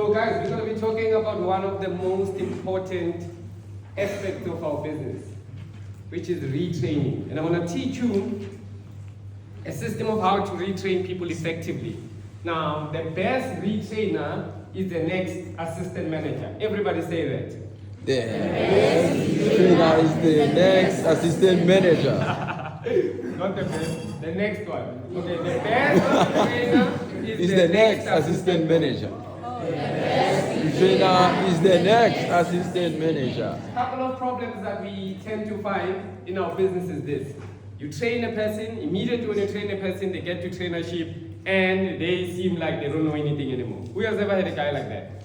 So guys, we're going to be talking about one of the most important aspects of our business, which is retraining. And I want to teach you a system of how to retrain people effectively. Now, the best retrainer is the next assistant manager. Everybody say that. The best trainer is the next assistant manager. Not the best, the next one. Okay, the best trainer is the next assistant manager. The trainer is the next assistant manager. A couple of problems that we tend to find in our business is this. You train a person, immediately when you train a person, they get to trainership and they seem like they don't know anything anymore. Who has ever had a guy like that?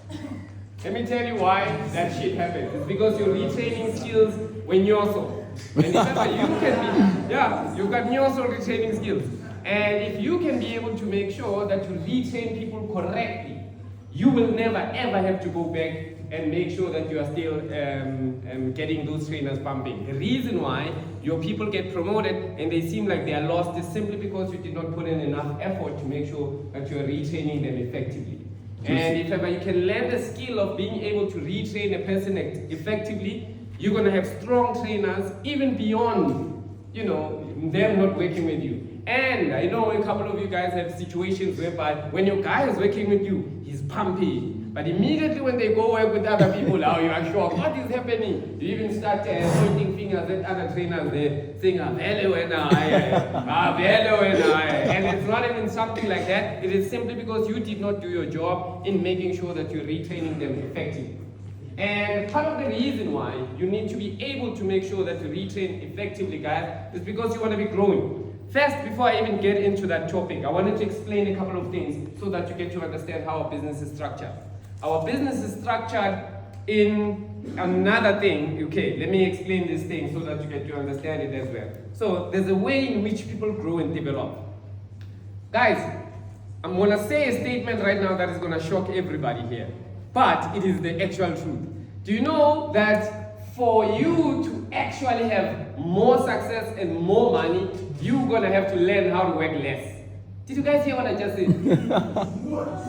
Let me tell you why that shit happens. It's because you're retraining skills when you're so. And if ever you can be, you've got also retraining skills. And if you can be able to make sure that you retrain people correctly, you will never ever have to go back and make sure that you are still getting those trainers pumping. The reason why your people get promoted and they seem like they are lost is simply because you did not put in enough effort to make sure that you are retraining them effectively. And if ever you can learn the skill of being able to retrain a person effectively, you're going to have strong trainers even beyond, them not working with you. And I know a couple of you guys have situations whereby when your guy is working with you, he's pumpy. But immediately when they go work with other people, you are shocked. What is happening? You even start pointing fingers at other trainers there, saying, "Hello and hello and And it's not even something like that. It is simply because you did not do your job in making sure that you're retraining them effectively. And part of the reason why you need to be able to make sure that you retrain effectively, guys, is because you want to be growing. First, before I even get into that topic, I wanted to explain a couple of things so that you get to understand how our business is structured. Our business is structured in another thing. Okay, let me explain this thing so that you get to understand it as well. So, there's a way in which people grow and develop. Guys, I'm going to say a statement right now that is going to shock everybody here. But it is the actual truth. Do you know that for you to actually have more success and more money, you're going to have to learn how to work less? Did you guys hear what I just said?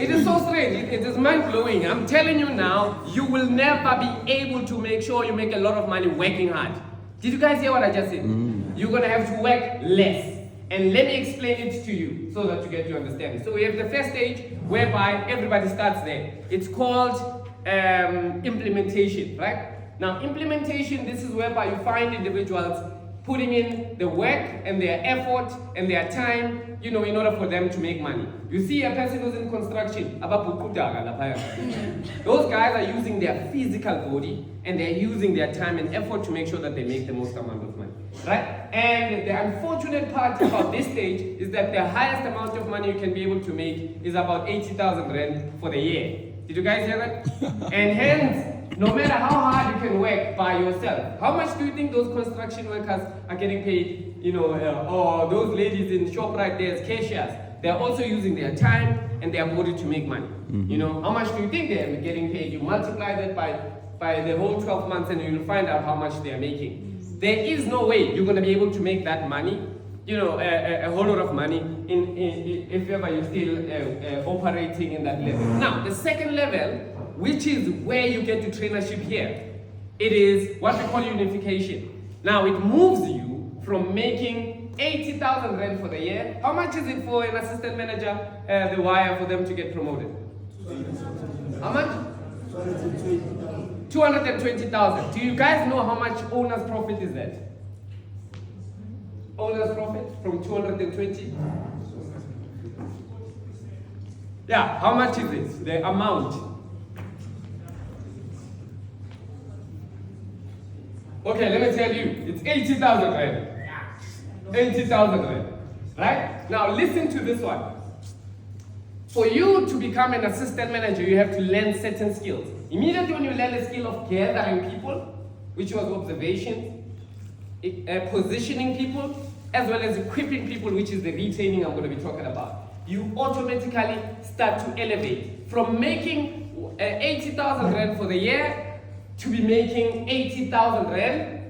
It is so strange. It is mind-blowing. I'm telling you now, you will never be able to make sure you make a lot of money working hard. Did you guys hear what I just said? You're going to have to work less. And let me explain it to you so that you get to understand it. So we have the first stage whereby everybody starts there. It's called implementation, right? Now, implementation, this is whereby you find individuals putting in the work and their effort and their time, in order for them to make money. You see a person who's in construction, those guys are using their physical body and they're using their time and effort to make sure that they make the most amount of money, right? And the unfortunate part about this stage is that the highest amount of money you can be able to make is about 80,000 rand for the year. Did you guys hear that? And hence, no matter how hard you can work by yourself, how much do you think those construction workers are getting paid? Or those ladies in ShopRite there as cashiers, they're also using their time and their body to make money. How much do you think they're getting paid? You multiply that by the whole 12 months and you'll find out how much they're making. There is no way you're going to be able to make that money, a whole lot of money if ever you're still operating in that level. Now, the second level, which is where you get to trainership here, it is what we call unification. Now, it moves you from making 80,000 rand for the year. How much is it for an assistant manager, the wire, for them to get promoted? How much? 220,000. Do you guys know how much owner's profit is that? Owner's profit from 220? Yeah, how much is it? The amount. Okay, let me tell you, it's 80,000 rand. 80,000 rand. Right? Now listen to this one. For you to become an assistant manager, you have to learn certain skills. Immediately when you learn the skill of gathering people, which was observation, positioning people, as well as equipping people, which is the retraining I'm going to be talking about, you automatically start to elevate from making 80,000 rand for the year to be making 80,000 rand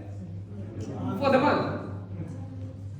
for the month.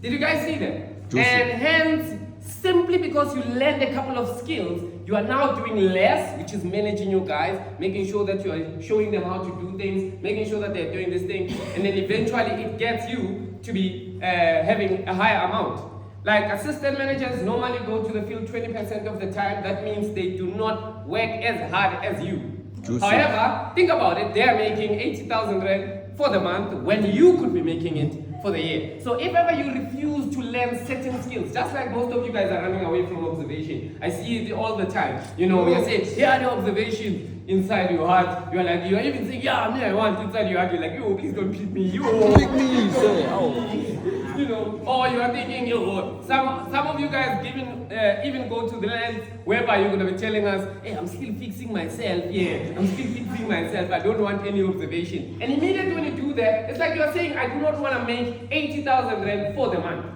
Did you guys see that? And hence, simply because you learned a couple of skills, You are now doing less, which is managing your guys, making sure that you are showing them how to do things, making sure that they're doing this thing, and then eventually it gets you to be having a higher amount. Like assistant managers normally go to the field 20% of the time. That means they do not work as hard as you. Juicy. However, think about it, they are making 80,000 rand for the month when you could be making it for the year. So if ever you refuse to learn certain skills, just like most of you guys are running away from observation, I see it all the time. You know, you say, here are the observations inside your heart. You're like, you're even saying, yeah, me, I want inside your heart. You're like, yo, please don't pick me, yo. Pick me, say, oh. You know, or you are thinking, yo, some of you guys even go to the lens whereby you're gonna be telling us, hey, I'm still fixing myself, yeah, I'm still fixing myself, I don't want any observation. And immediately when you do that, it's like you're saying, I do not want to make 80,000 rand for the month.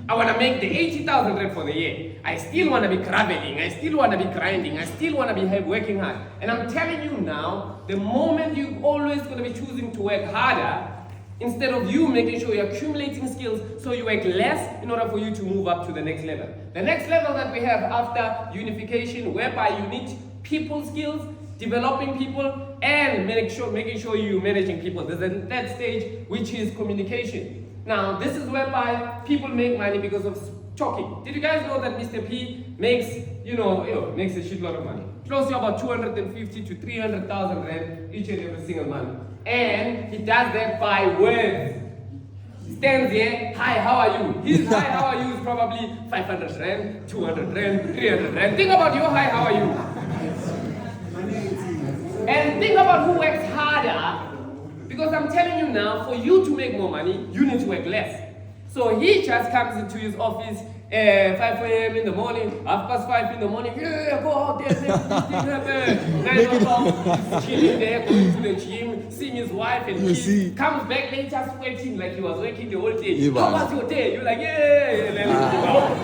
I want to make the 80,000 rand for the year. I still want to be traveling, I still want to be grinding, I still want to be working hard. And I'm telling you now, the moment you're always going to be choosing to work harder, instead of you making sure you're accumulating skills so you work less in order for you to move up to the next level. The next level that we have after unification, whereby you need people skills, developing people, and making sure you're managing people. There's a third stage, which is communication. Now, this is whereby people make money because of talking. Did you guys know that Mr. P makes, makes a shitload of money? Close to about 250 to 300,000 rand each and every single month. And he does that by words. He stands here, hi, how are you? His hi, how are you is probably 500 rand, 200 rand, 300 rand. Think about your hi, how are you? And think about who works harder. Because I'm telling you now, for you to make more money, you need to work less. So he just comes into his office 5 a.m. in the morning, 5:30 in the morning, yeah, go out there, make this thing happen. 9 o'clock, he's chilling there, going to the gym, seeing his wife and kids. Comes back later sweating like he was working the whole day. Yeah, how was your day? You're like, yeah, and then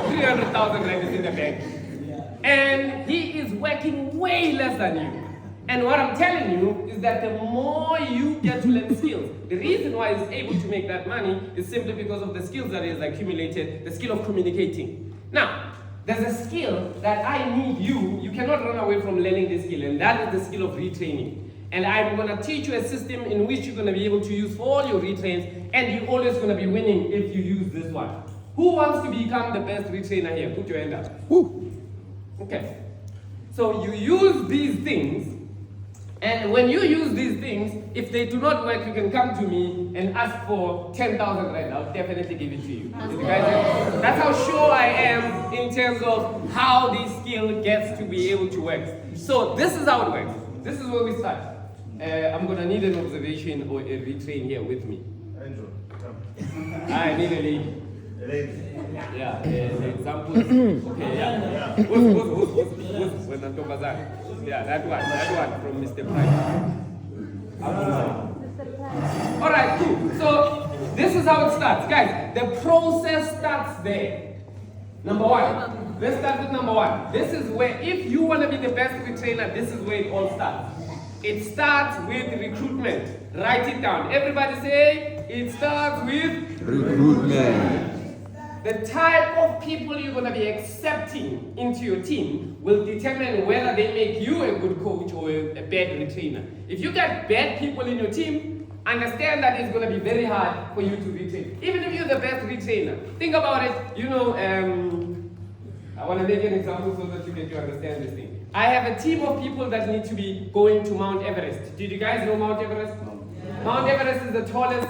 300,000 rand is in the bank. And he is working way less than you. And what I'm telling you is that the more you get to learn skills, the reason why he's able to make that money is simply because of the skills that he has accumulated, the skill of communicating. Now, there's a skill that I need you cannot run away from learning this skill, and that is the skill of retraining. And I'm going to teach you a system in which you're going to be able to use for all your retrains, and you're always going to be winning if you use this one. Who wants to become the best retrainer here? Put your hand up. Woo. Okay. So you use these things. And when you use these things, if they do not work, you can come to me and ask for 10,000 rand. I'll definitely give it to you. That's how sure I am in terms of how this skill gets to be able to work. So this is how it works. This is where we start. I'm going to need an observation or a retrain here with me. Andrew, come. I need a lady. A lady. Yeah, the example. Okay, yeah. Who's when I'm talking about yeah, that one from Mr. Prime. Alright, cool. So this is how it starts. Guys, the process starts there. Number one. Let's start with number one. This is where, if you want to be the best retrainer, this is where it all starts. It starts with recruitment. Write it down. Everybody say, it starts with Recruitment. The type of people you're going to be accepting into your team will determine whether they make you a good coach or a bad retrainer. If you got bad people in your team, understand that it's going to be very hard for you to retrain. Even if you're the best retrainer. Think about it, I want to make an example so that you get to understand this thing. I have a team of people that need to be going to Mount Everest. Did you guys know Mount Everest? Yeah. Mount Everest is the tallest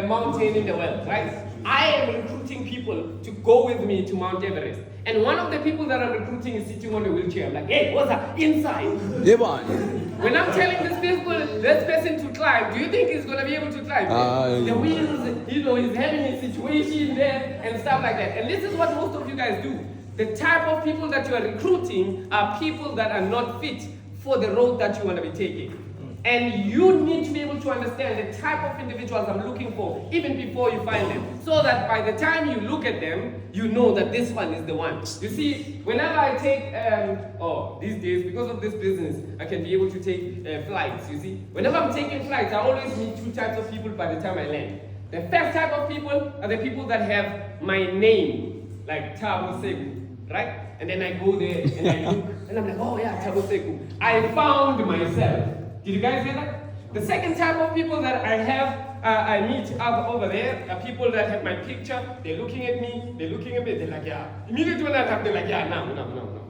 mountain in the world, right? I am recruiting people to go with me to Mount Everest. And one of the people that I'm recruiting is sitting on a wheelchair. I'm like, hey, what's up? Inside. When I'm telling this person to climb, do you think he's going to be able to climb? The wheels, he's having a situation there and stuff like that. And this is what most of you guys do. The type of people that you are recruiting are people that are not fit for the road that you want to be taking. And you need to be able to understand the type of individuals I'm looking for, even before you find them. So that by the time you look at them, you know that this one is the one. You see, whenever I take, these days, because of this business, I can be able to take flights, you see. Whenever I'm taking flights, I always meet two types of people by the time I land. The first type of people are the people that have my name, like Thabo Segu, right? And then I go there and I look And I'm like, oh yeah, Thabo Seku. I found myself. Did you guys hear that? The second type of people that I meet up over there are people that have my picture, they're looking at me, they're like, yeah. Immediately when that happens, they're like, yeah, no.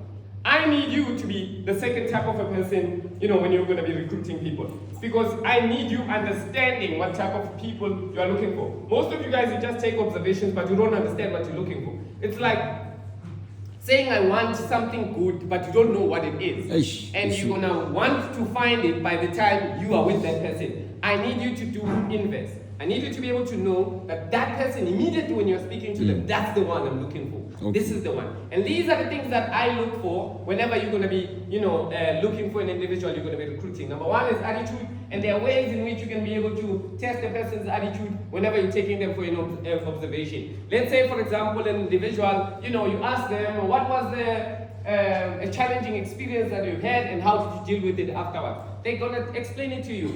I need you to be the second type of a person, when you're going to be recruiting people. Because I need you understanding what type of people you are looking for. Most of you guys, you just take observations, but you don't understand what you're looking for. It's like saying I want something good, but you don't know what it is. And you're going to want to find it by the time you are with that person. I need you to do inverse. I need you to be able to know that that person, immediately when you're speaking to them, that's the one I'm looking for. Okay. This is the one. And these are the things that I look for whenever you're going to be, looking for an individual you're going to be recruiting. Number one is attitude, and there are ways in which you can be able to test a person's attitude whenever you're taking them for an observation. Let's say, for example, an individual, you ask them, what was a challenging experience that you've had and how did you deal with it afterwards? They're going to explain it to you.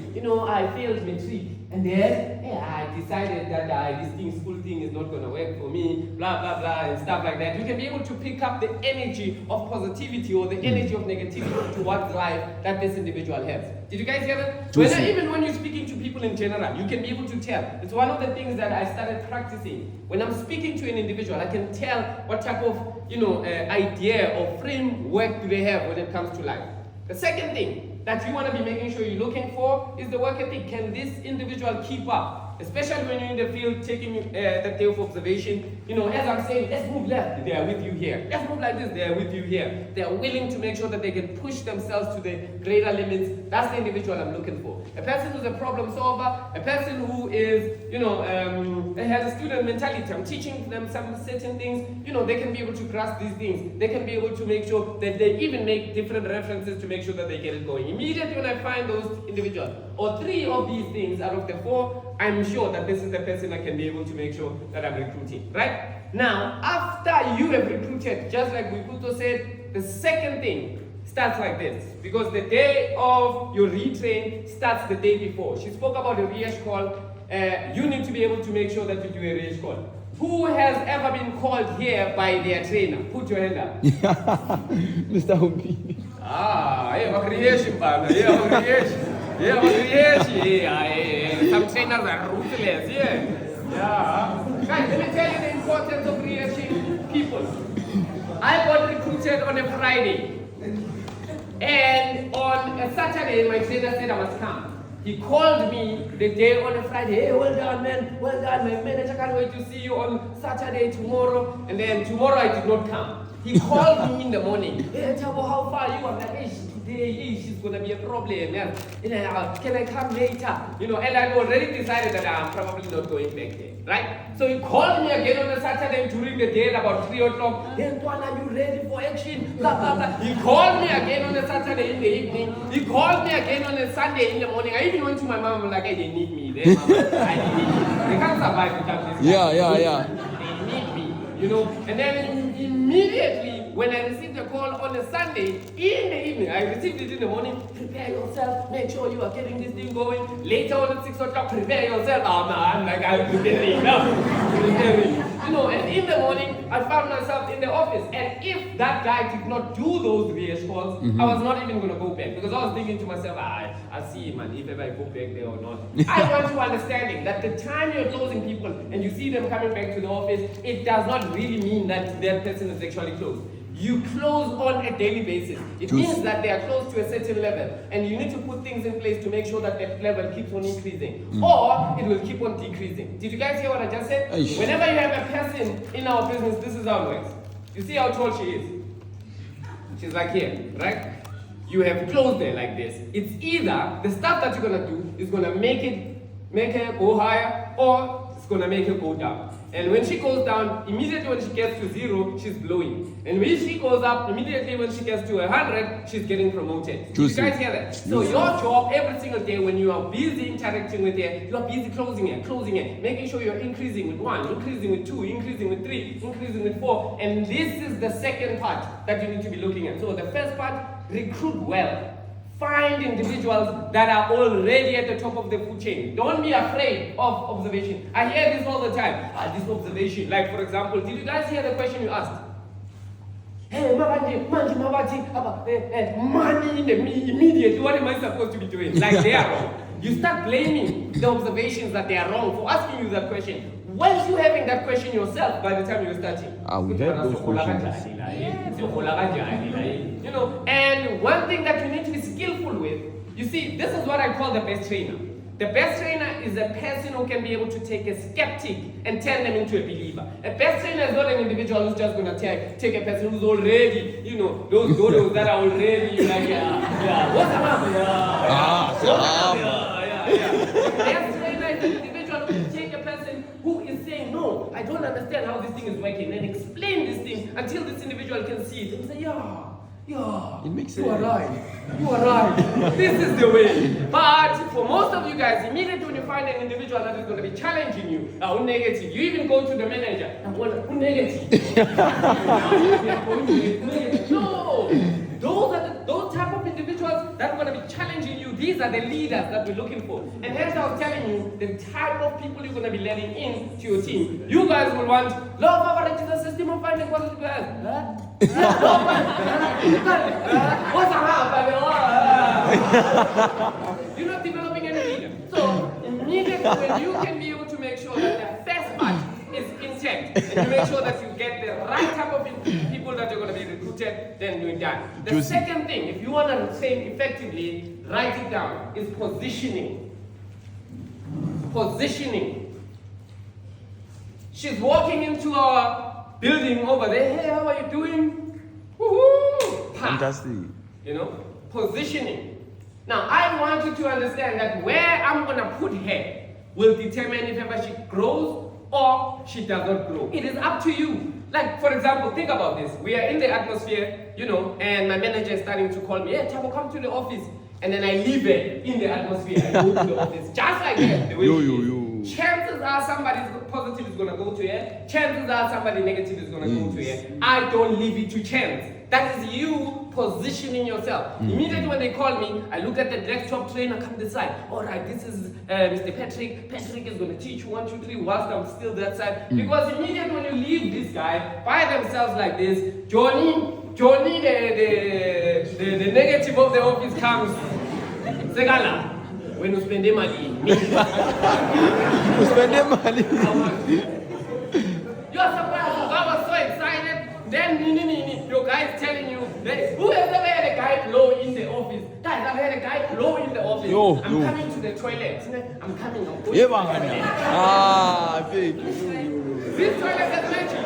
I failed matric. And then, I decided that this school thing is not going to work for me, blah, blah, blah, and stuff like that. You can be able to pick up the energy of positivity or the energy of negativity towards life that this individual has. Did you guys hear that? Even when you're speaking to people in general, you can be able to tell. It's one of the things that I started practicing. When I'm speaking to an individual, I can tell what type of, idea or framework do they have when it comes to life. The second thing that you want to be making sure you're looking for is the work ethic. Can this individual keep up? Especially when you're in the field taking the day of observation. As I'm saying, let's move left, they are with you here. Let's move like this, they are with you here. They are willing to make sure that they can push themselves to the greater limits. That's the individual I'm looking for. A person who's a problem solver, a person who is, has a student mentality. I'm teaching them some certain things. They can be able to grasp these things. They can be able to make sure that they even make different references to make sure that they get it going. Immediately when I find those individuals, or 3 of these things out of the 4, I'm sure that this is the person I can be able to make sure that I'm recruiting, right? Now, after you have recruited, just like Wiputo said, the second thing starts like this. Because the day of your retrain starts the day before. She spoke about a re-esh call. You need to be able to make sure that you do a re-esh call. Who has ever been called here by their trainer? Put your hand up. Mr. Humpi. Creation, creation. Some trainers are ruthless, Guys, let me tell you the importance of creating people. I got recruited on a Friday. And on a Saturday, my trainer said I must come. He called me the day on a Friday. Hey, well done, man. Well done, my manager. Can't wait to see you on Saturday, tomorrow. And then tomorrow I did not come. He called me in the morning. Hey, Thabo, how far are you? I'm like, hey, today she's going to be a problem. Yeah. Can I come later? And I already decided that I'm probably not going back there. Right? So he called me again on a Saturday during the day at about 3 o'clock. Hey, Antoine, are you ready for action? Blah, blah, blah. He called me again on a Saturday in the evening. He called me again on a Sunday in the morning. I even went to my mom and like, hey, they need me. They can't survive without this. Yeah. They need me. And then immediately when I received a call on a Sunday in the evening, I received it in the morning. Prepare yourself, make sure you are getting this thing going. Later on at 6 o'clock, prepare yourself. I'm like, I'm preparing now. And in the morning, I found myself in the office. And if that guy did not do those VS calls, I was not even going to go back. Because I was thinking to myself, I'll see, man, if ever I go back there or not. I want you understanding that the time you're closing people and you see them coming back to the office, it does not really mean that that person is actually closed. You close on a daily basis. It means that they are close to a certain level, and you need to put things in place to make sure that that level keeps on increasing, or it will keep on decreasing. Did you guys hear what I just said? Whenever you have a person in our business, this is how it works. You see how tall she is? She's like here, right? You have closed her like this. It's either the stuff that you're gonna do is gonna make her go higher, or it's gonna make her go down. And when she goes down, immediately when she gets to 0, she's blowing. And when she goes up, immediately when she gets to 100, she's getting promoted. Did you guys hear that? So your job every single day when you are busy interacting with her, you are busy closing her, making sure you're increasing with 1, increasing with 2, increasing with 3, increasing with 4. And this is the second part that you need to be looking at. So the first part, recruit well. Find individuals that are already at the top of the food chain. Don't be afraid of observation. I hear this all the time. This observation, like for example, did you guys hear the question you asked? Hey, manje mabati, money in the immediately. What am I supposed to be doing? Like they are wrong. You start blaming the observations that they are wrong for asking you that question. Once you having that question yourself, by the time you're starting, we get those questions. You know, and one thing that you need to be skillful with, you see, this is what I call the best trainer. The best trainer is a person who can be able to take a skeptic and turn them into a believer. A best trainer is not an individual who's just going to take a person who's already, you know, those dodos that are already like, what's up? The best trainer is an individual who can take a person who is saying, no, I don't understand how this thing is working, and explain this thing until this individual can see it and say, yeah, It makes you sense. are right. You are right. This is the way. But for most of you guys, immediately when you find an individual that is going to be challenging you, who negative, you even go to the manager and wonder, who negative? No, those type of individuals that are going to be challenging you. These are the leaders that we're looking for. And hence I was telling you the type of people you're going to be letting in to your team. You guys will want law of average is a system of finding positive guys. What's You're not developing any leader. So immediately when you can be able to make sure that the first part is intact, and you make sure that you get the right type of people that are going to be recruited, then you're done. The second thing, if you want to say effectively, write it down, is positioning. Positioning. She's walking into our building over there. Hey, how are you doing? Woohoo! Fantastic. You know, positioning. Now, I want you to understand that where I'm going to put her will determine if ever she grows or she does not grow. It is up to you. Like, for example, think about this. We are in the atmosphere, you know, and my manager is starting to call me, hey, Tabo, come to the office. And then I leave her in the atmosphere and go to the office. Just like that. The way chances are somebody positive is going to go to her. Chances are somebody negative is going to go to her. I don't leave it to chance. That is you positioning yourself. Immediately when they call me, I look at the desktop trainer, come this side. All right, this is Mr. Patrick. Patrick is going to teach 1, 2, 3 whilst I'm still that side. Because immediately when you leave this guy by themselves like this, Johnny, the negative of the office comes. Segala, when you spend the money, You spend the money. You're surprised. I was so excited. Then your guy is telling you, hey, who has ever had a guy blow in the office? Guys, I've had a guy blow in the office. I'm coming to the toilet. I'm coming. Yeah, fake. This toilet is magic.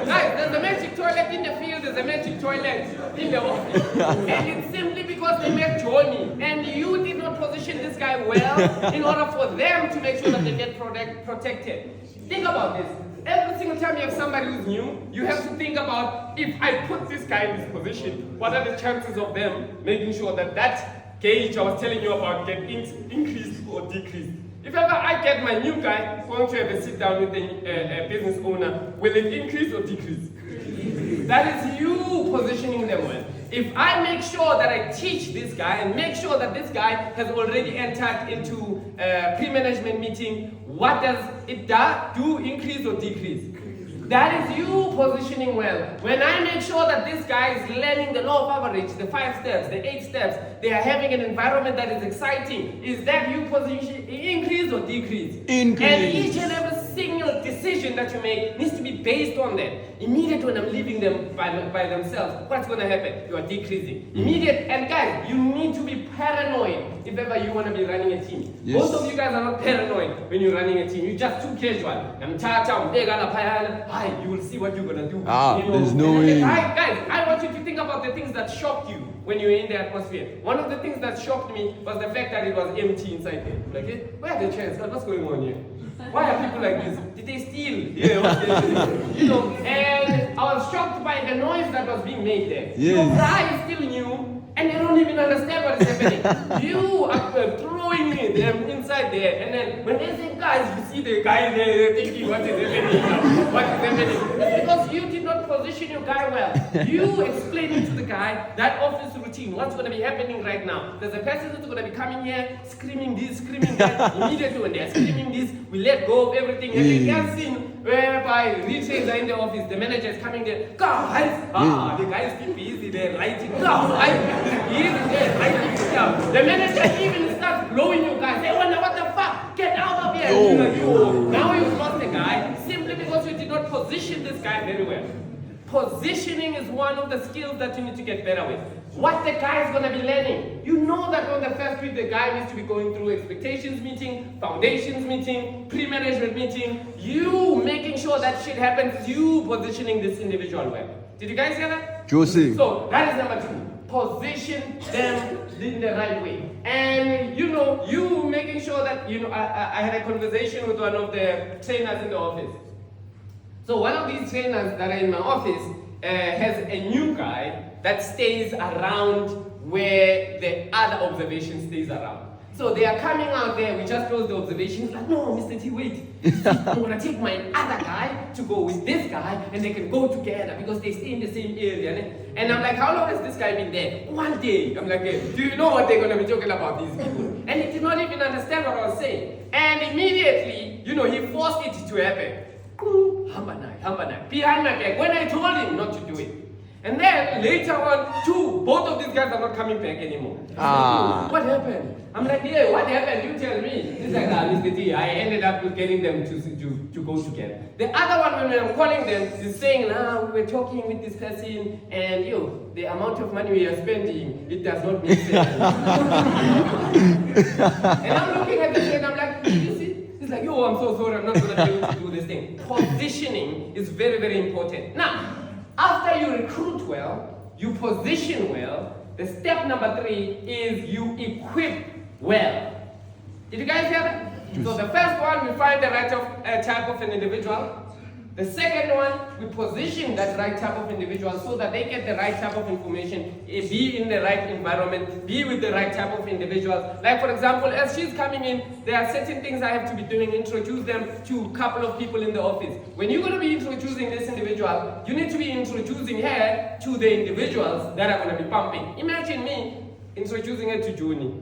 Guys, there's a magic toilet in the field, there's a magic toilet in the office. And it's simply because they met Johnny. And you did not position this guy well in order for them to make sure that they get protected. Think about this. Every single time you have somebody who's new, you have to think about, if I put this guy in this position, what are the chances of them making sure that that gauge I was telling you about get increased or decreased? If ever I get my new guy going to have a sit down with a business owner, will it increase or decrease? That is you positioning them well. If I make sure that I teach this guy and make sure that this guy has already entered into a pre-management meeting, what does it do? Increase or decrease? That is you positioning well. When I make sure that this guy is learning the law of average, the 5 steps, the 8 steps, they are having an environment that is exciting, is that you position increase or decrease? Increase. And each and every single decision that you make needs to be based on that. Immediately when I'm leaving them by themselves, what's going to happen? You are decreasing. Immediate, and guys, you need to be paranoid if ever you want to be running a team. Yes. Most of you guys are not paranoid when you're running a team. You're just too casual. You will see what you're going to do. There's no way. Guys, I want you to think about the things that shocked you when you were in the atmosphere. One of the things that shocked me was the fact that it was empty inside there. Like, hey, where are the chairs? What's going on here? Why are people like this? Did they steal? You know, and I was shocked by the noise that was being made there. Yes. Your guy is still new. and they don't even understand what is happening. You are throwing them inside there, and then when they say guys, you see the guy there they're thinking what is happening now? What is happening? Because you did not position your guy well. You explaining to the guy that office routine, what's going to be happening right now. There's a person who's going to be coming here, screaming this, screaming that. Immediately when they're screaming this, we let go of everything. And you can see whereby retailers are in the office, the manager is coming there, guys, the guys keep busy there writing, guys, he is there writing stuff. The manager even starts blowing you guys. They wonder what the fuck, get out of here. Now you've lost the guy simply because you did not position this guy very well. Positioning is one of the skills that you need to get better with. What the guy is going to be learning. You know that on the first week the guy needs to be going through expectations meeting, foundations meeting, pre-management meeting. You making sure that shit happens, you positioning this individual well. Did you guys hear that? Juicy. So that is number 2. Position them in the right way. And you making sure that, I had a conversation with one of the trainers in the office. So one of these trainers that are in my office has a new guy that stays around where the other observation stays around. So they are coming out there, we just closed the observation. He's like, no, Mr. T, wait. I'm going to take my other guy to go with this guy and they can go together because they stay in the same area. And I'm like, how long has this guy been there? 1 day. I'm like, hey, do you know what they're going to be talking about, these people? And he did not even understand what I was saying. And immediately, he forced it to happen. Hambanai. Behind my back, when I told him not to do it. And then later on, both of these guys are not coming back anymore. What happened? I'm like, yeah, what happened? You tell me. He's like, Mr. T, I ended up getting them to go together. The other one, when I'm calling them, is saying, we were talking with this person, and the amount of money we are spending, it does not make sense. And I'm looking at this and I'm like, you see? He's like, I'm so sorry, I'm not going to be able to do this thing. Positioning is very, very important. Now, after you recruit well, you position well, the step number 3 is you equip well. Did you guys hear that? So the first one, we find the right type of an individual. The second one, we position that right type of individual so that they get the right type of information, be in the right environment, be with the right type of individuals. Like for example, as she's coming in, there are certain things I have to be doing, introduce them to a couple of people in the office. When you're going to be introducing this individual, you need to be introducing her to the individuals that are going to be pumping. Imagine me introducing her to Juni.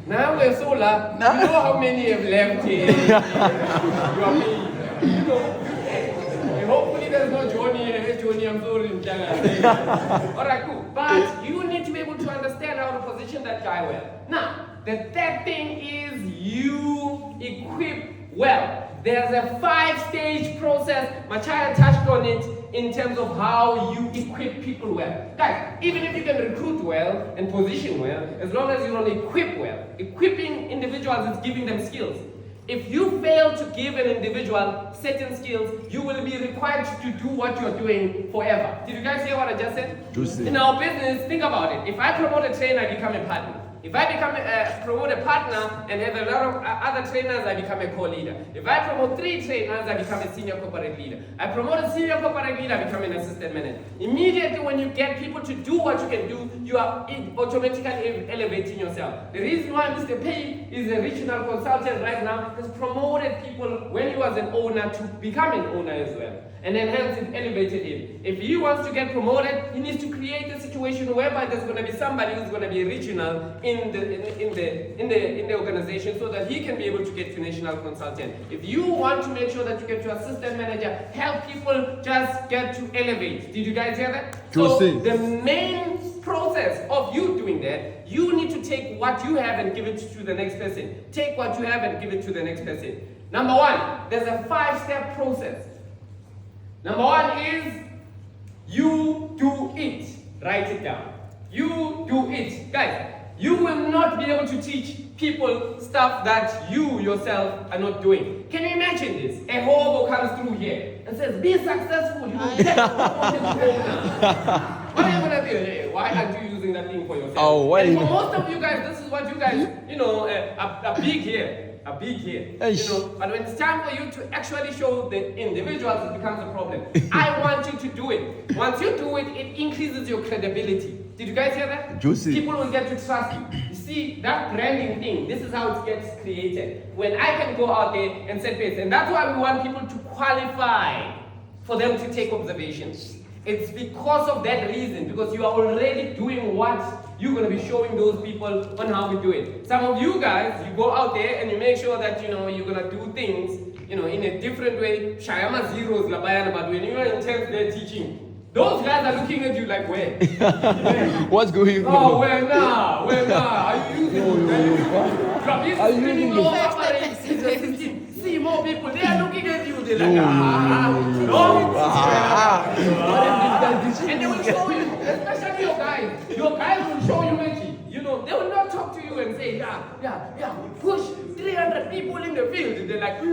Now we're so lucky. You know how many have left here. You are me. Hopefully there's no Johnny and Johnny, I'm sorry. Alright, cool. But you need to be able to understand how to position that guy well. Now, the third thing is you equip well. There's a 5-stage process. Machaya touched on it in terms of how you equip people well. Guys, even if you can recruit well and position well, as long as you don't equip well, equipping individuals is giving them skills. If you fail to give an individual certain skills, you will be required to do what you're doing forever. Did you guys hear what I just said? Juicy. In our business, think about it. If I promote a trainer, I become a partner. If I promote a partner and have a lot of other trainers, I become a co-leader. If I promote 3 trainers, I become a senior corporate leader. I promote a senior corporate leader, I become an assistant manager. Immediately when you get people to do what you can do, you are automatically elevating yourself. The reason why Mr. Pei is a regional consultant right now has promoted people when he was an owner to become an owner as well. And then hence it elevated him. If he wants to get promoted, he needs to create a situation whereby there's going to be somebody who's going to be regional in the organization so that he can be able to get to national consultant. If you want to make sure that you get to assistant manager, help people just get to elevate. Did you guys hear that? So the main process of you doing that, you need to take what you have and give it to the next person. Take what you have and give it to the next person. Number 1, there's a 5-step process. Number 1 is you do it. Write it down. You do it. Guys, you will not be able to teach people stuff that you yourself are not doing. Can you imagine this? A hobo comes through here and says, be successful. You will get promoted to owner. What are you going to do? Hey, why aren't you using that thing for yourself? And for most of you guys, this is what you guys, are big here. But when it's time for you to actually show the individuals, it becomes a problem. I want you to do it. Once you do it, it increases your credibility. Did you guys hear that? Juicy. People will get to trust you. You see, that branding thing, this is how it gets created. When I can go out there and set pace. And that's why we want people to qualify for them to take observations. It's because of that reason, because you are already doing what you're going to be showing those people on how we do it. Some of you guys, you go out there and you make sure that, you're going to do things, in a different way. Shayama zeros, labayana, but when you're intense there teaching, those guys are looking at you like, where? What's going on? Oh, where now? Are you using it? Are you using it? See more people, they are looking at you, they're like, and they will show you, especially your guys. Your guys will show you magic. They will not talk to you and say, yeah, push 300 people in the field. They're like, like, we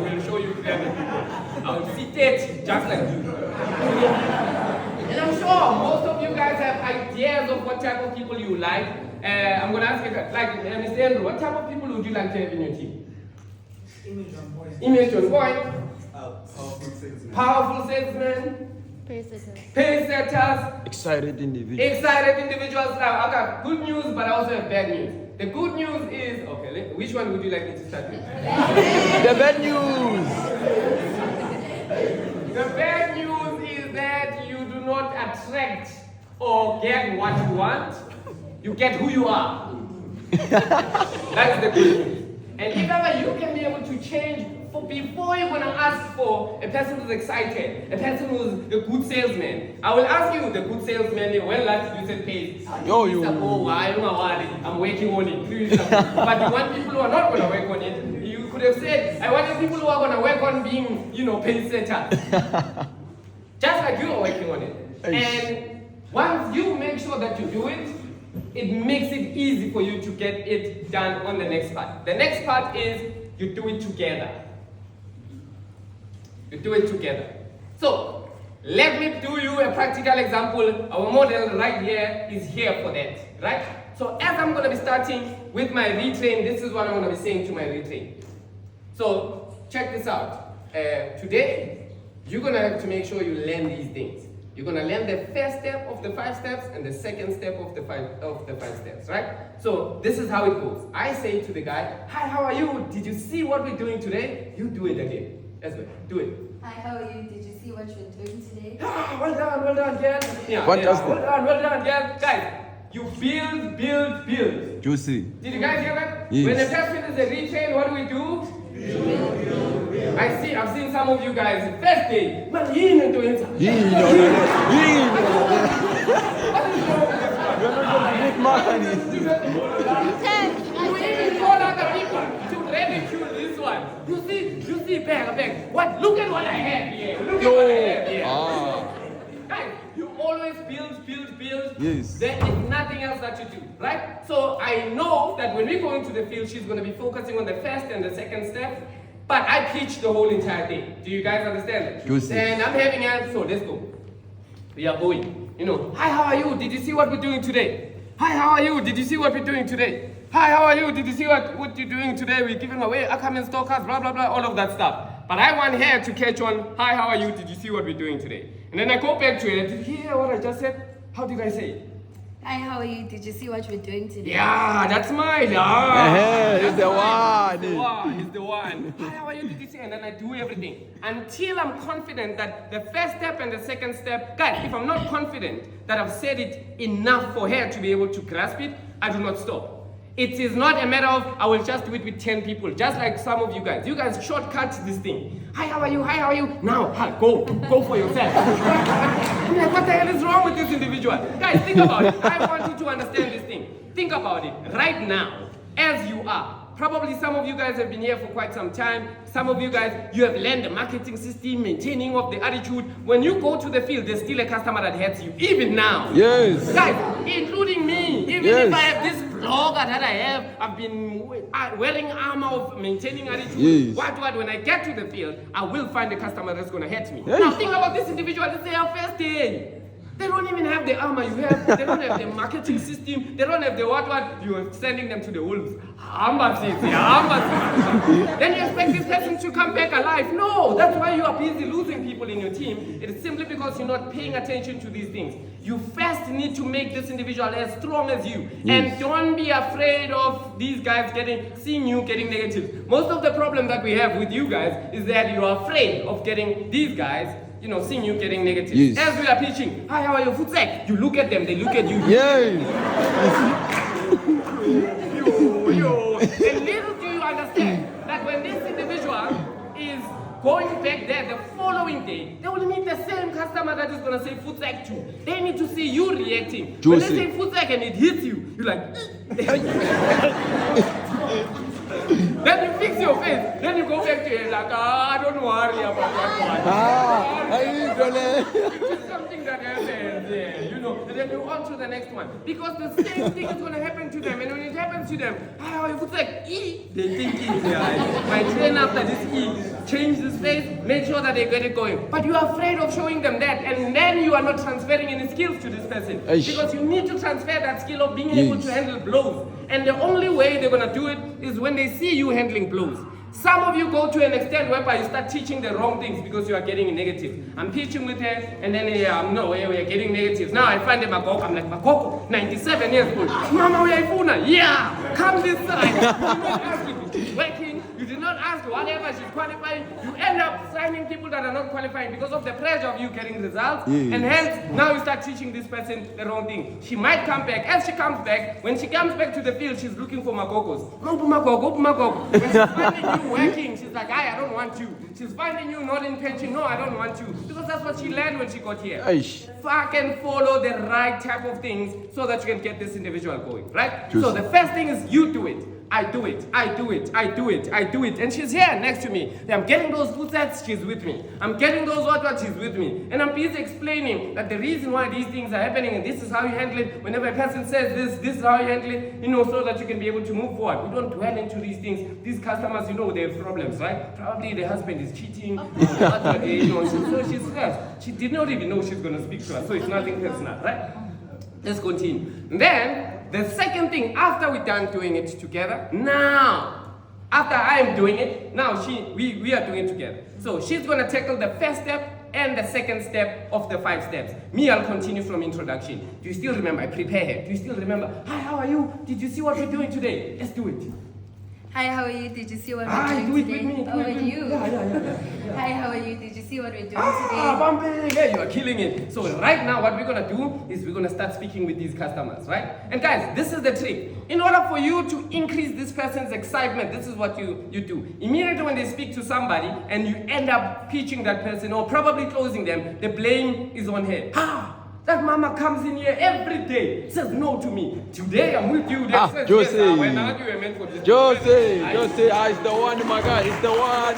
will show you 300 people. I will sit there just like you. And I'm sure most of you guys have ideas of what type of people you like. I'm going to ask you, like, Mr. Andrew, what type of people would you like to have in your team? Image on point. Powerful salesmen. Pace setters. Excited individuals. I got good news, but I also have bad news. The good news is, which one would you like me to start with? The bad news. The bad news is that you do not attract or get what you want. You get who you are. That's the good news. And if ever you can be able to change before you're going to ask for a person who's excited, a person who's a good salesman. I will ask you, the good salesman, when last did you say pace? I'm working on it. Please. But you want people who are not going to work on it. You could have said, I want people who are going to work on being, pace setters. Just like you are working on it. And once you make sure that you do it, it makes it easy for you to get it done on the next part. The next part is you do it together. You do it together. So, let me do you a practical example. Our model right here is here for that, right? So, as I'm going to be starting with my retrain, this is what I'm going to be saying to my retrain. So, check this out. Today, you're going to have to make sure you learn these things. You're going to learn the first step of the 5 steps and the second step of the five steps, right? So this is how it goes. I say to the guy, hi, how are you? Did you see what we're doing today? You do it again. That's good. Do it. Hi, how are you? Did you see what you're doing today? Well done, girl. Well done, girl. Guys, you build. Juicy. Did you guys hear that? Yes. When the person is a retrain, what do we do? I've seen some of you guys, first day, man, he ain't doing something. You're not going to make money. You even call other people to ridicule this one. You see, bag. What? Look at what I have here. Guys, you always build. Yes. There is nothing else that you do, right? So I know that when we go into the field, she's going to be focusing on the first and the second step. But I teach the whole entire thing. Do you guys understand? Juicy. And I'm having a, so let's go. We are going. Hi, how are you? Did you see what we're doing today? Hi, how are you? Did you see what we're doing today? Hi, how are you? Did you see what you're doing today? We're giving away upcoming stockers, blah, blah, blah, all of that stuff. But I want her to catch on, hi, how are you? Did you see what we're doing today? And then I go back to her, did you hear what I just said? How did I say it? Hi, how are you? Did you see what we're doing today? Yeah, that's mine. It's the one. It's the one. Hi, how are you? Did you see? And then I do everything until I'm confident that the first step and the second step, guys, if I'm not confident that I've said it enough for her to be able to grasp it, I do not stop. It is not a matter of I will just do it with 10 people, just like some of you guys. You guys shortcut this thing. Hi, how are you? Hi, how are you? Now, go for yourself. I'm like, what the hell is wrong with this individual? Guys, think about it. I want you to understand this thing. Think about it right now, as you are. Probably some of you guys have been here for quite some time. Some of you guys, you have learned the marketing system, maintaining of the attitude. When you go to the field, there's still a customer that hates you, even now. Yes. Guys, including me. Even if I have this blogger that I have, I've been wearing armor of maintaining attitude. Yes. What, when I get to the field, I will find a customer that's going to hate me. Yes. Now think about this individual, this is our first day. They don't even have the armor you have. They don't have the marketing system. They don't have the what. You are sending them to the wolves. Then you expect this person to come back alive. No, that's why you are busy losing people in your team. It is simply because you're not paying attention to these things. You first need to make this individual as strong as you. And don't be afraid of these guys seeing you getting negatives. Most of the problem that we have with you guys is that you are afraid of getting these guys, seeing you getting negatives. Yes. As we are pitching, hi, how are you, Futsek? You look at them, they look at you. Yay! And little do you understand that when this individual is going back there the following day, they will meet the same customer that is going to say Futsek too. They need to see you reacting. When they say Futsek and it hits you, you're like, then you fix your face. Then you go back to it like, don't worry about that one. It's something that happens there, and then you on to the next one. Because the same thing is going to happen to them. And when it happens to them, it's like, they think my train after this change this face, make sure that they get it going. But you are afraid of showing them that, and then you are not transferring any skills to this person. Because you need to transfer that skill of being able to handle blows. And the only way they're going to do it is when they see you handling blows. Some of you go to an extent whereby you start teaching the wrong things because you are getting negative. I'm teaching with her, and then we are getting negatives. Now I find them Makoko. I'm like, Makoko, 97 years old. Mama, we are Ifuna. Yeah, come this side. You did not ask if she's working. You did not ask whatever she's qualifying. You end up signing people that are not qualifying because of the pressure of you getting results. And hence, now you start teaching this person the wrong thing. She might come back. As she comes back, when she comes back to the field, she's looking for Makokos. Makoko. When she's finding you working, she's like, I don't want you. She's finding you not in pension. No, I don't want you. Because that's what she learned when she got here. Fucking follow the right type of things so that you can get this individual going, right? So the first thing is you do it. I do it. And she's here next to me. I'm getting those food sets, she's with me. I'm getting those what, she's with me. And I'm busy explaining that the reason why these things are happening and this is how you handle it. Whenever a person says this is how you handle it, so that you can be able to move forward. We don't dwell into these things. These customers, they have problems, right? Probably the husband is cheating. So she's stressed. She did not even know she's going to speak to us. So it's nothing personal, right? Let's continue. Then, the second thing, after we're done doing it together, now, after I'm doing it, now we are doing it together. So she's gonna tackle the first step and the second step of the 5 steps. Me, I'll continue from introduction. Do you still remember? I prepare her. Do you still remember? Hi, how are you? Did you see what we're doing today? Let's do it. Hi, how are you? Did you see what we're doing today? How are you? Hi, how are you? Did you see what we're doing today? Bambi, yeah, you are killing it. So right now, what we're gonna do is we're gonna start speaking with these customers, right? And guys, this is the trick. In order for you to increase this person's excitement, this is what you do. Immediately when they speak to somebody and you end up pitching that person or probably closing them, the blame is on her. That mama comes in here every day, says no to me. Today I'm with you. Says, Jose. Yes, when I you were meant for this. Jose, it's the one, my guy. It's the one.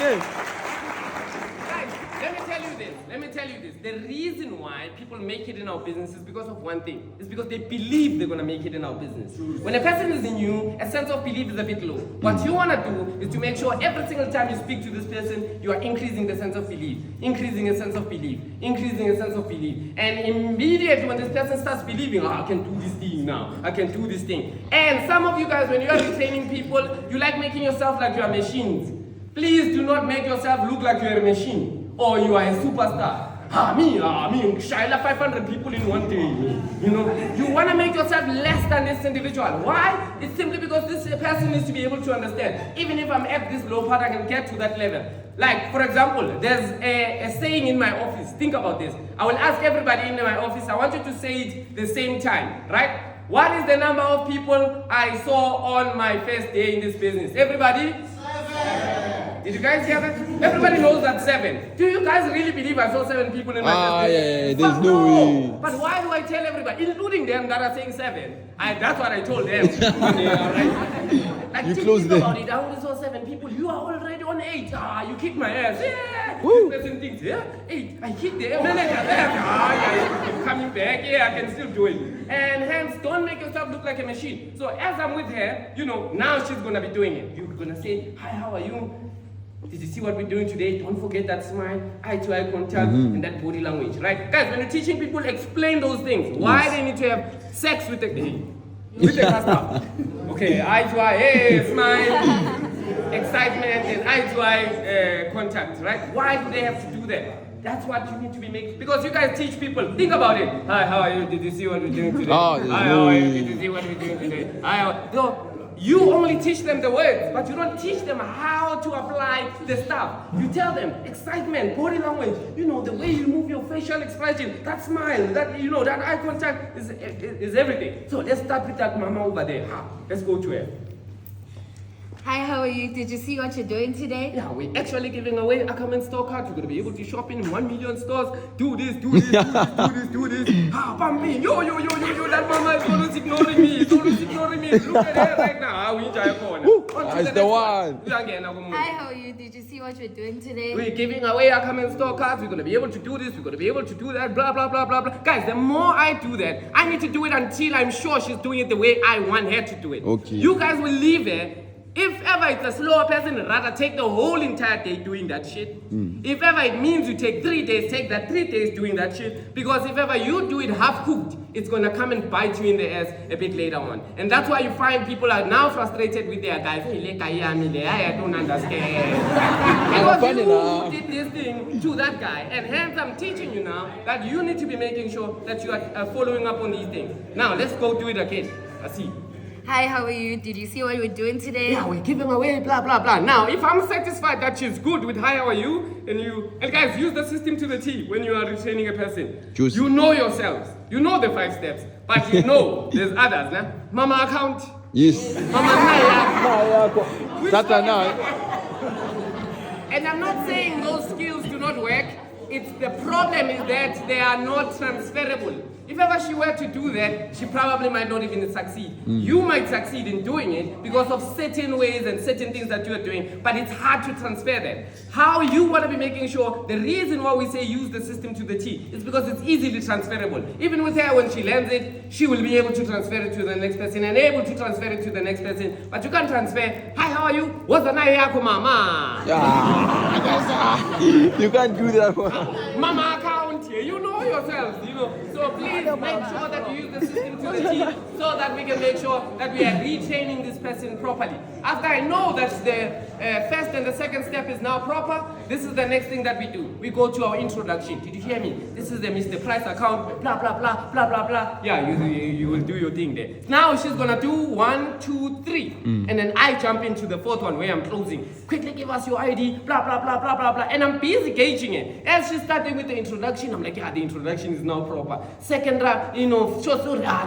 Guys, let me tell you this. The reason why people make it in our business is because of one thing. It's because they believe they're going to make it in our business. When a person is in you, a sense of belief is a bit low. What you want to do is to make sure every single time you speak to this person, you are increasing the sense of belief. Increasing a sense of belief. And immediately when this person starts believing, I can do this thing now. I can do this thing. And some of you guys, when you are retraining people, you like making yourself like you are machines. Please do not make yourself look like you are a machine. Or you are a superstar. Me, Shaila 500 people in one day. You want to make yourself less than this individual. Why? It's simply because this person needs to be able to understand. Even if I'm at this low part, I can get to that level. Like, for example, there's a saying in my office. Think about this. I will ask everybody in my office, I want you to say it the same time, right? What is the number of people I saw on my first day in this business? Everybody? 7. Did you guys hear that? Everybody knows that 7. Do you guys really believe I saw 7 people in my first day? Yeah, there's no way. But why do I tell everybody, including them that are saying 7? That's what I told them. Like, You think close them. about it. I only saw 7 people. You are already on 8. You kicked my ass. Yeah. Woo. This person thinks, 8. I kicked the manager. I'm coming back. Yeah, I can still do it. And hence, don't make yourself look like a machine. So as I'm with her, now she's gonna be doing it. You're gonna say, hi, how are you? Did you see what we're doing today? Don't forget that smile, eye-to-eye contact, and that body language, right? Guys, when you're teaching people, explain those things. Why they need to have sex with the customer. Okay, eye-to-eye, hey, smile, excitement, and eye-to-eye contact, right? Why do they have to do that? That's what you need to be making. Because you guys teach people. Think about it. Hi, how are you? Did you see what we're doing today? Oh, Hi, how are you? Did you see what we're doing today? No, you only teach them the words, but you don't teach them how to apply the stuff. You tell them excitement, body language, the way you move your facial expression, that smile, that that eye contact is everything. So let's start with that mama over there. Let's go to her. Hi, how are you? Did you see what you're doing today? Yeah, we're actually giving away Ackerman store cards. You're gonna be able to shop in 1 million stores. Do this, do this, do this, do this, do this. Pumping. Yo, that mama is always ignoring me. It's always ignoring me. Look at her right now. We enjoy a corner. That's the one. Hi, how are you? Did you see what you're doing today? We're giving away Ackerman store cards. We're gonna be able to do this. We're gonna be able to do that. Blah, blah, blah, blah, blah. Guys, the more I do that, I need to do it until I'm sure she's doing it the way I want her to do it. Okay. You guys will leave her. If ever it's a slower person, rather take the whole entire day doing that shit. If ever it means you take 3 days, take that 3 days doing that shit. Because if ever you do it half cooked, it's gonna come and bite you in the ass a bit later on. And that's why you find people are now frustrated with their guys. I don't understand. Because you did this thing to that guy. And hence I'm teaching you now that you need to be making sure that you are following up on these things. Now let's go do it again. Let's see. Hi, how are you? Did you see what we're doing today? Yeah, we're giving away blah blah blah. Now, if I'm satisfied that she's good with hi, how are you? And guys, use the system to the T when you are retraining a person. Juicy. You know yourselves. You know the 5 steps, but you know there's others. Nah? Mama account. Yes. Mama Naya. Satana. And I'm not saying those skills do not work. It's the problem is that they are not transferable. If ever she were to do that, she probably might not even succeed. You might succeed in doing it because of certain ways and certain things that you are doing, but it's hard to transfer that. How you want to be making sure, the reason why we say use the system to the T is because it's easily transferable. Even with her, when she learns it, she will be able to transfer it to the next person and able to transfer it to the next person. But you can't transfer, hi, how are you? What's the name yako mama? You can't do that one. Mama account here, you know yourselves, So please make sure that you use the system to the T so that we can make sure that we are retraining this person properly. After I know that the first and the second step is now proper, this is the next thing that we do. We go to our introduction. Did you hear me? This is the Mr. Price account, blah, blah, blah, blah, blah, blah. Yeah, you will do your thing there. Now she's gonna do 1, 2, 3. And then I jump into the 4th one where I'm closing. Quickly give us your ID, blah, blah, blah, blah, blah, blah. And I'm busy gauging it. As she's starting with the introduction, I'm like, yeah, the introduction is now proper. Second round,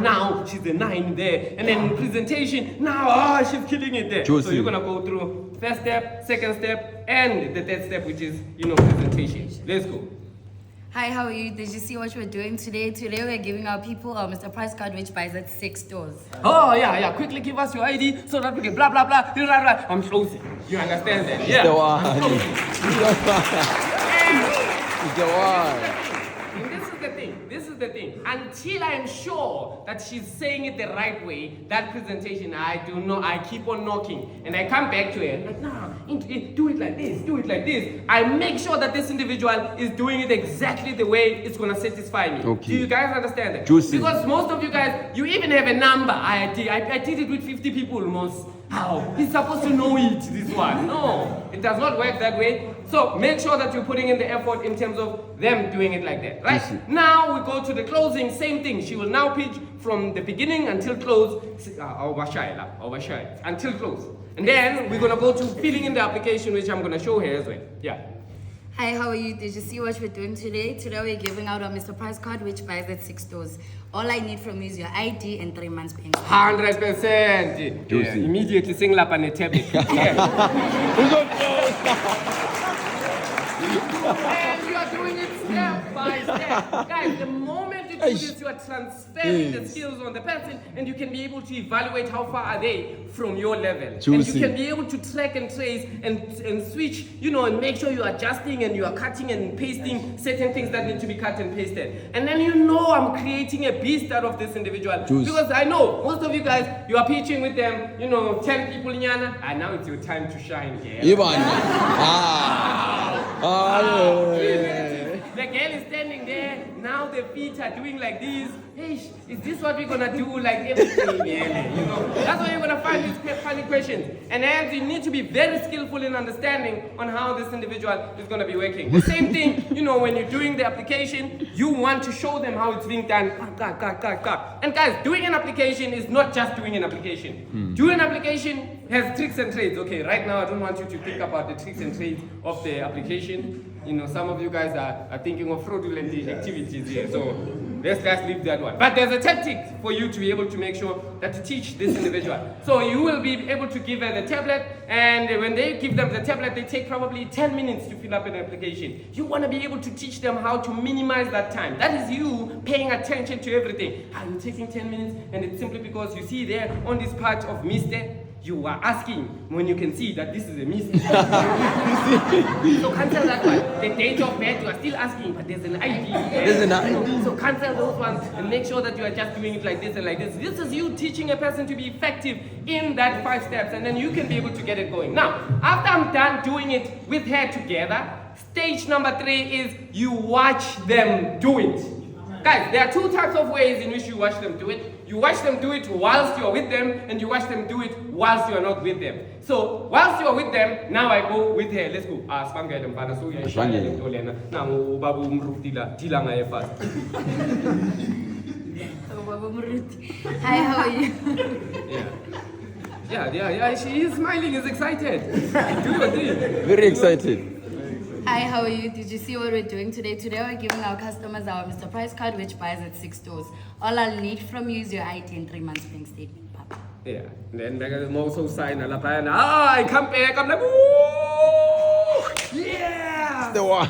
now she's a 9 there. And then presentation, now, she's killing it there. Juicy. So you're gonna go through first step, second step, and the third step, which is, presentation. Let's go. Hi, how are you? Did you see what we're doing today? Today we're giving our people our Mr. Price card, which buys at 6 stores. Oh, yeah. Quickly give us your ID so that we can blah, blah, blah, blah, blah, blah. I'm closing. You understand that? Yeah. The one. It's the one. And this is the thing. Until I'm sure that she's saying it the right way, that presentation, I do not, I keep on knocking. And I come back to her, like, nah, do it like this, do it like this. I make sure that this individual is doing it exactly the way it's going to satisfy me. Okay. Do you guys understand that? Juicy. Because most of you guys, you even have a number. I did it with 50 people almost. How? He's supposed to know it, this one. No, it does not work that way. So make sure that you're putting in the effort in terms of them doing it like that, right? Yes. Now we go to the closing, same thing. She will now pitch from the beginning until close, until close. And then we're gonna go to filling in the application, which I'm gonna show her as well. Yeah. Hi, how are you? Did you see what we're doing today? Today we're giving out our Mr. Price card, which buys at 6 stores. All I need from you is your ID and 3 months bank. 100%. Yeah, immediately sing lap on the tablet. And you are doing it step by step. Guys, the moment you do this, you are transferring the Yes. skills on the person, and you can be able to evaluate how far are they from your level. Juicy. And you can be able to track and trace and switch, and make sure you are adjusting and you are cutting and pasting certain things that need to be cut and pasted. And then I'm creating a beast out of this individual. Juice. Because I know most of you guys, you are pitching with them, 10 people in Yana, and now it's your time to shine here. Ivan. Yeah. The girl is standing there, now the feet are doing like this. Hey, is this what we're gonna do? Like everything, That's why you're gonna find these funny questions. And hence you need to be very skillful in understanding on how this individual is gonna be working. The same thing, when you're doing the application, you want to show them how it's being done. And guys, doing an application is not just doing an application. Doing an application has tricks and trades. Okay, right now I don't want you to think about the tricks and trades of the application. Some of you guys are thinking of fraudulent activities here, so let's just leave that one. But there's a tactic for you to be able to make sure that to teach this individual. So you will be able to give her the tablet, and when they give them the tablet, they take probably 10 minutes to fill up an application. You want to be able to teach them how to minimize that time. That is you paying attention to everything. Are you taking 10 minutes? And it's simply because you see there on this part of Mr. You are asking when you can see that this is a mistake. So cancel that one. The date of birth, you are still asking, but there's an ID. There's an ID. So cancel those ones and make sure that you are just doing it like this and like this. This is you teaching a person to be effective in that 5 steps, and then you can be able to get it going. Now, after I'm done doing it with her together, stage number 3 is you watch them do it. Guys, there are 2 types of ways in which you watch them do it. You watch them do it whilst you're with them, and you watch them do it whilst you're not with them. So, whilst you're with them, now I go with her. Let's go. Sibangele mfana, so uyayishaya le nto lena. Nangu ubaba umrutila, dila ngaye fast. Hi, how are you? Yeah, she is smiling, is excited. Do your thing. Very excited. Hi, how are you? Did you see what we're doing today? Today we're giving our customers our Mr. Price card, which buys at 6 stores. All I'll need from you is your ID and 3 months bank statement, Papa. Yeah, and then I'm also sign a I come back, I'm like, woo! Yeah! The one.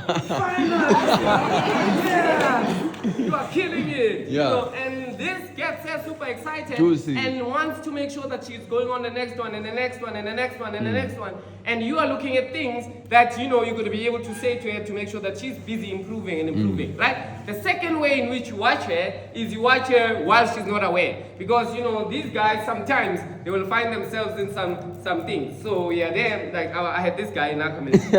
Yeah! You are killing it! Yeah. And this gets her super excited Juicy. and wants to make sure that she's going on the next one and the next one and the next one and the next one. And you are looking at things that you're going to be able to say to her to make sure that she's busy improving and improving, right? The second way in which you watch her is you watch her while she's not aware. Because these guys sometimes they will find themselves in some things. So we are there, like I had this guy in our community.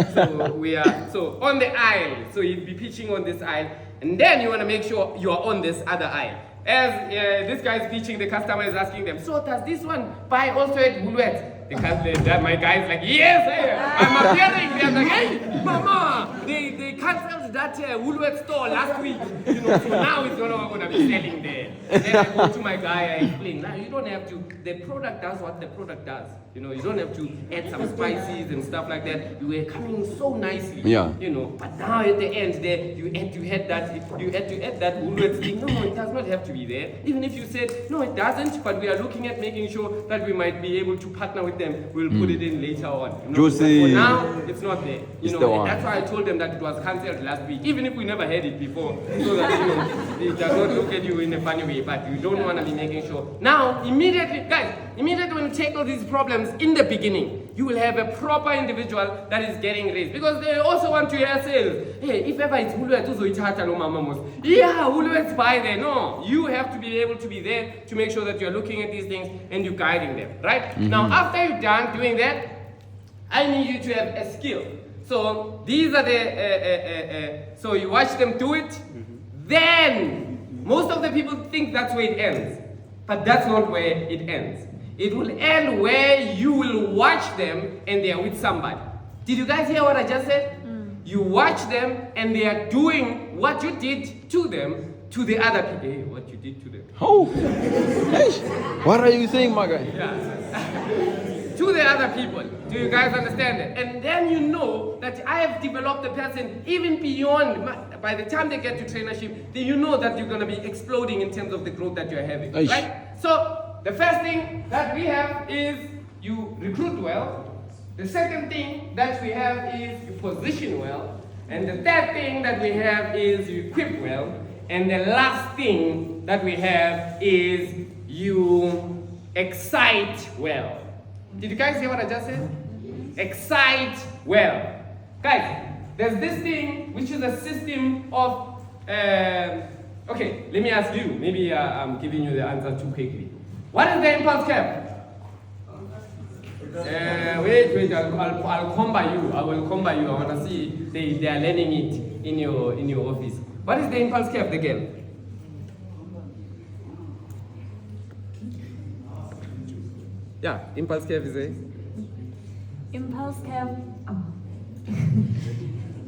So on the aisle. So you'd be pitching on this aisle, and then you want to make sure you are on this other aisle. As this guy is pitching, the customer is asking them, so does this one buy also at Woolworths? My guy is like, yes, I'm appearing. They're like, hey, mama, they cancelled that Woolworths store last week. So now it's no longer going to be selling there. Then I go to my guy, I explain, now you don't have to, the product does what the product does. You don't have to add some spices and stuff like that. You were coming so nicely. Yeah. But now at the end there, you had to add that Woolworths thing. No, it does not have to be there. Even if you said, no, it doesn't, but we are looking at making sure that we might be able to partner with them. We'll put it in later on. Juicy. But for now, it's not there. It's the And one. that's why I told them that it was cancelled last week, even if we never had it before. So that, it does not look at you in a funny way, but you don't want to be making sure. Now, immediately when you tackle these problems in the beginning, you will have a proper individual that is getting raised. Because they also want to hear sales. Hey, if ever it's Woolworths, uzoithatha lo mama mos. Yeah, Woolworths buy there. No, you have to be able to be there to make sure that you're looking at these things and you're guiding them, right? Now, after you're done doing that, I need you to have a skill. So these are so you watch them do it, then most of the people think that's where it ends. But that's not where it ends. It will end where you will watch them and they are with somebody. Did you guys hear what I just said? You watch them and they are doing what you did to them to the other people. Hey, what you did to them. Oh. Hey. What are you saying, my guy? To the other people. Do you guys understand that? And then you know that I have developed the person even beyond, by the time they get to trainership, then you know that you're going to be exploding in terms of the growth that you're having. Aish. Right? So, the first thing that we have is you recruit well. The second thing that we have is you position well. And the third thing that we have is you equip well. And the last thing that we have is you excite well. Did you guys hear what I just said? Excite well. Guys, there's this thing which is a system of, okay, let me ask you. Maybe I'm giving you the answer too quickly. What is the impulse curve? Wait, I'll come by you. I will come by you. I want to see they are learning it in your office. What is the impulse curve, the girl? Yeah, impulse curve is a... Impulse curve.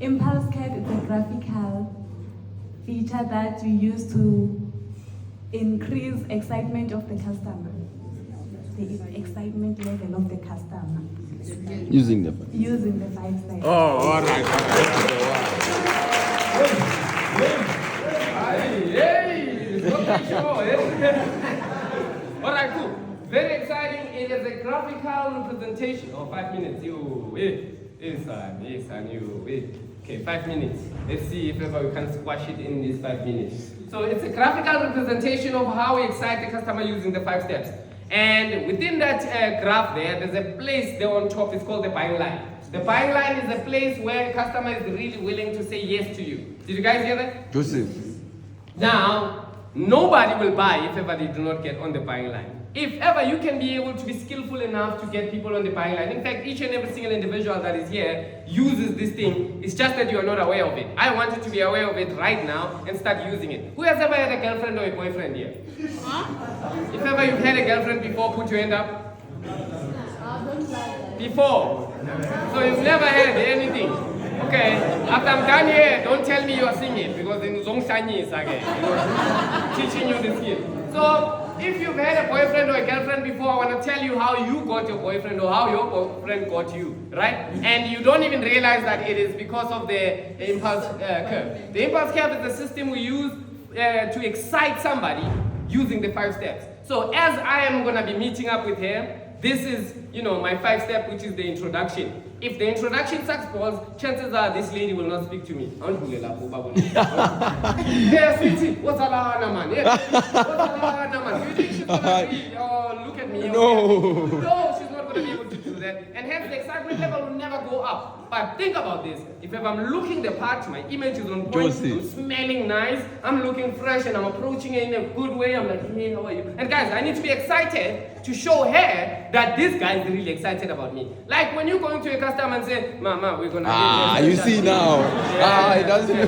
Impulse curve is a graphical feature that we use to increase excitement of the customer. The excitement level of the customer Using the using the 5 steps. Oh, all right. All right, cool. Very exciting. It is a graphical representation. 5 minutes. Okay, 5 minutes. Let's see if ever we can squash it in these 5 minutes. So it's a graphical representation of how we excite the customer using the 5 steps. And within that graph there's a place there on top. It's called the buying line. The buying line is a place where a customer is really willing to say yes to you. Did you guys hear that? Joseph. Now, nobody will buy if ever they do not get on the buying line. If ever you can be able to be skillful enough to get people on the buying line. In fact, each and every single individual that is here uses this thing. It's just that you are not aware of it. I want you to be aware of it right now and start using it. Who has ever had a girlfriend or a boyfriend here? If ever you've had a girlfriend before, put your hand up. Before. So you've never had anything. Okay, after I'm done here, don't tell me you are singing because in Zongshani is again, teaching you the skill. So if you've had a boyfriend or a girlfriend before, I want to tell you how you got your boyfriend or how your boyfriend got you, right? And you don't even realize that it is because of the impulse curve. The impulse curve is the system we use to excite somebody using the 5 steps. So as I am going to be meeting up with her, this is, my 5 step, which is the introduction. If the introduction sucks balls, chances are this lady will not speak to me. Yeah, sweetie, what's alana, man? Yeah. What's alana, man? Do you think she's going to be, look at me? No. No, she's not going to be able to do that. And hence the excitement level will never go up. But think about this. If ever I'm looking the part, my image is on point, I'm smelling nice, I'm looking fresh, and I'm approaching her in a good way. I'm like, hey, how are you? And guys, I need to be excited to show her that this guy is really excited about me. Like when you go into a customer and say, Mama, we're going to you see now. It doesn't do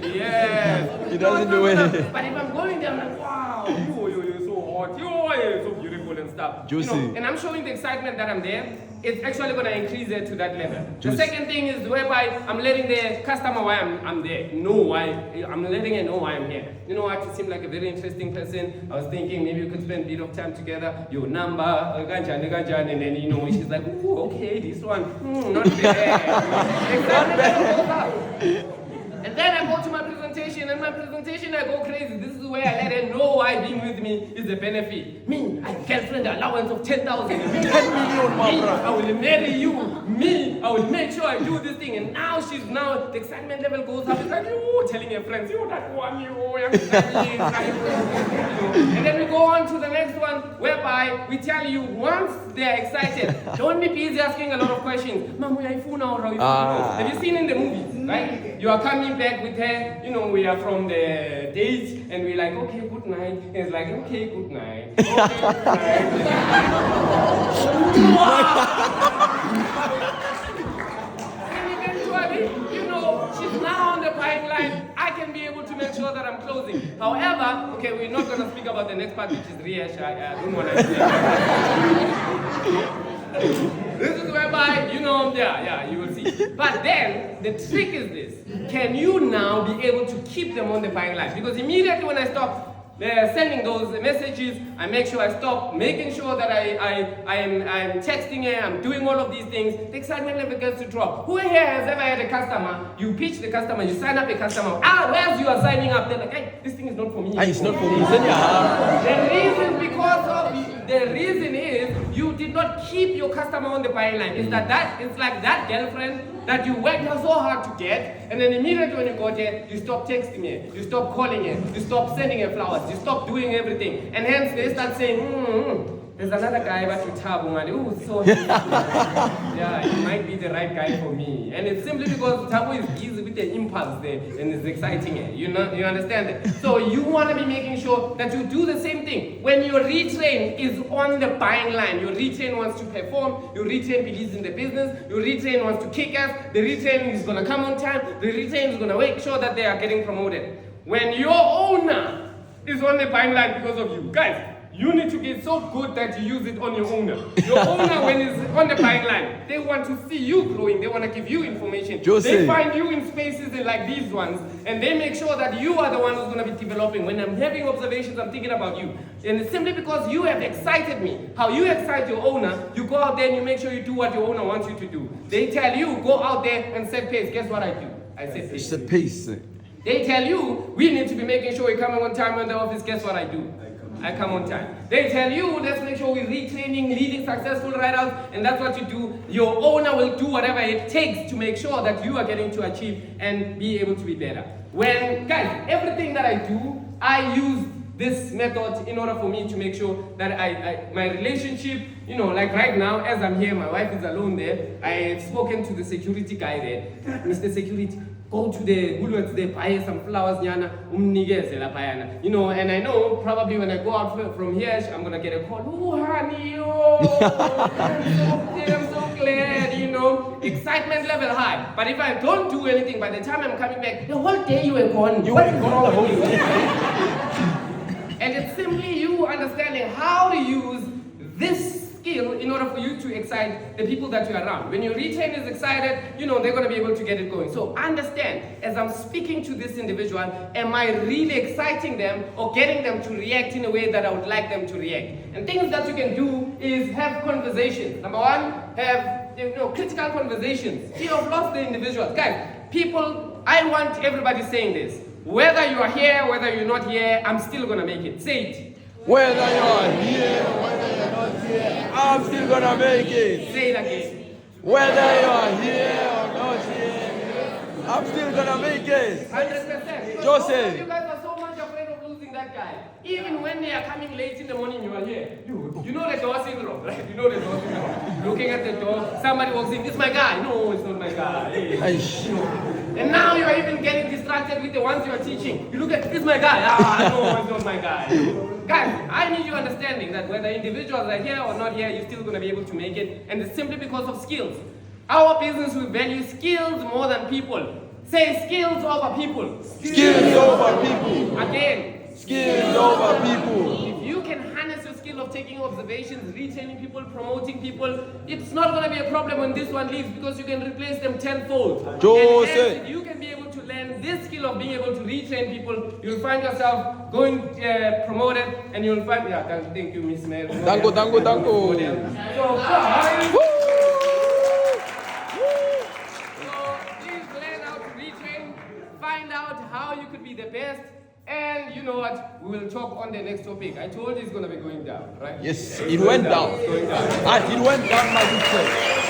Yes. It doesn't do it. But if I'm going there, I'm like, wow, you're so hot, you're so beautiful and stuff. Juicy. And I'm showing the excitement that I'm there. It's actually going to increase it to that level. Juicy. The second thing is whereby I'm letting the customer why I'm there. I'm letting her know why I'm here. You know what? You seem like a very interesting person. I was thinking maybe we could spend a bit of time together. Your number, and then she's like, ooh, okay, this one, not bad. Not bad. And then I go to my presentation, and my presentation I go crazy. This is where I let her know why being with me is a benefit. Me, I girlfriend allowance of 10,000. 10 million, my brother. I will marry you. Me, I will make sure I do this thing. And now the excitement level goes up. It's like, telling your friends, that one, and then we go on to the next one, whereby we tell you once they're excited, don't be busy asking a lot of questions. Mom, where are you now? Have you seen in the movies, right? You are coming back with her, we are from the date, and we're like, okay, good night. And it's like, okay, good night. Okay, good night. And eventually, she's now on the pipeline. I can be able to make sure that I'm closing. However, okay, we're not going to speak about the next part, which is rehash. I don't want to This is whereby, you will see. But then, the trick is this. Can you now be able to keep them on the buying line? Because immediately when I stop sending those messages, I make sure I stop making sure that I'm texting her, I'm doing all of these things, the excitement level gets to drop. Who here has ever had a customer, you pitch the customer, you sign up a customer, whereas you are signing up, they're like, hey, this thing is not for me. It's not for me. The reason because of The reason is you did not keep your customer on the buying line. It's it's like that girlfriend that you worked so hard to get, and then immediately when you got here, you stop texting her, you stop calling her, you stop sending her flowers, you stop doing everything, and hence they start saying, there's another guy but you tabu man. Ooh, so yeah, he might be the right guy for me. And it's simply because tabu is easy with the impulse there and it's exciting. You understand that? So you want to be making sure that you do the same thing. When your retrain is on the buying line, your retrain wants to perform, your retrain believes in the business, your retrain wants to kick ass, the retrain is going to come on time, the retrain is going to make sure that they are getting promoted. When your owner is on the buying line because of you, guys, you need to get so good that you use it on your owner. Your owner, when it's on the buying line, they want to see you growing. They want to give you information. Jose. They find you in spaces like these ones, and they make sure that you are the one who's going to be developing. When I'm having observations, I'm thinking about you. And it's simply because you have excited me. How you excite your owner, you go out there and you make sure you do what your owner wants you to do. They tell you, go out there and set pace. Guess what I do? I set pace. It's a peace. They tell you, we need to be making sure we're coming on time in the office. Guess what I do? I come on time. They tell you, let's make sure we're retraining, leading successful write-outs, and that's what you do. Your owner will do whatever it takes to make sure that you are getting to achieve and be able to be better. When, guys, everything that I do, I use this method in order for me to make sure that my relationship, like right now, as I'm here, my wife is alone there. I've spoken to the security guy there. Mr. Security, go to the Woolworths there, buy some flowers, and I know probably when I go out from here, I'm gonna get a call. Oh, honey, I'm so glad, excitement level high. But if I don't do anything, by the time I'm coming back, the whole day you were gone. You were gone the whole day. And it's simply you understanding how to use this skill in order for you to excite the people that you're around. When your retrain is excited, they're going to be able to get it going. So understand, as I'm speaking to this individual, am I really exciting them or getting them to react in a way that I would like them to react? And things that you can do is have conversations. Number one, have critical conversations. You have lost the individuals. Guys, people, I want everybody saying this. Whether you are here, whether you're not here, I'm still going to make it. Say it. Whether you are here, whether you're not here, I'm still gonna make it. Say it again. Whether you are here or not here, I'm still gonna make it. 100%. Joseph. You guys are so much afraid of losing that guy. Even when they are coming late in the morning, you are here. You know the door syndrome, right? You know the door syndrome. Looking at the door, somebody walks in, it's my guy. No, it's not my guy. Aish. And now you are even getting distracted with the ones you are teaching. You look at, it's my guy. No, it's not my guy. Guys, I need you understanding that whether individuals are here or not here, you're still going to be able to make it. And it's simply because of skills. Our business will value skills more than people. Say skills over people. Skills over people. Again. Skills over people. If you can harness your skill of taking observations, retraining people, promoting people, it's not going to be a problem when this one leaves because you can replace them tenfold. Jose. And if you can be able to learn this skill of being able to retrain people, you'll find yourself going promoted, and you'll find, thank you, Miss Mary. Dango. So, please learn how to retrain, find out how you could be the best, and you know what? We will talk on the next topic. I told you it's going to be going down, right? Yes, it went down. It's going down. It went down, my good friend.